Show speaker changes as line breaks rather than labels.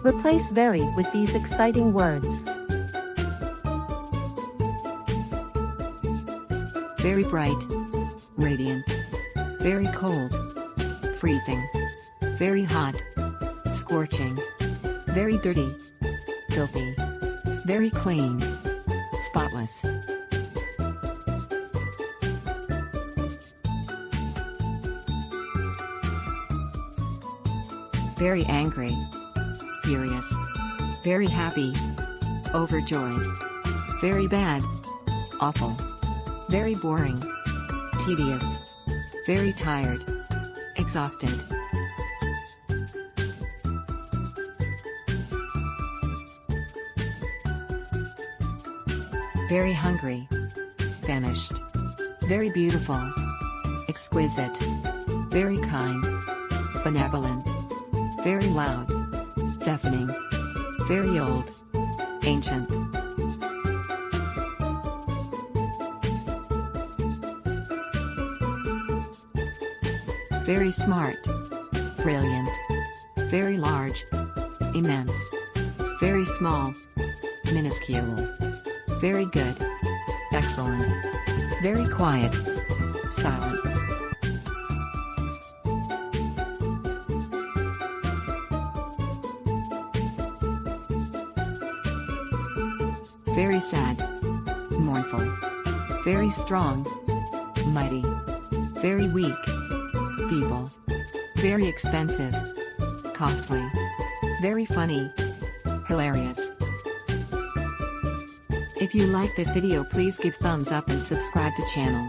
Replace very with these exciting words.
Very bright. Radiant. Very cold. Freezing. Very hot. Scorching. Very dirty. Filthy. Very clean. Spotless. Very angry. Furious. Very happy. Overjoyed. Very bad. Awful. Very boring. Tedious. Very tired. Exhausted. Very hungry. Famished. Very beautiful. Exquisite. Very kind. Benevolent. Very loud. Deafening. Very old. Ancient. Very smart. Brilliant. Very large. Immense. Very small. Minuscule. Very good. Excellent. Very quiet. Silent. Very sad. Mournful. Very strong. Mighty. Very weak. Feeble. Very expensive. Costly. Very funny. Hilarious. If you like this video, please give thumbs up and subscribe the channel.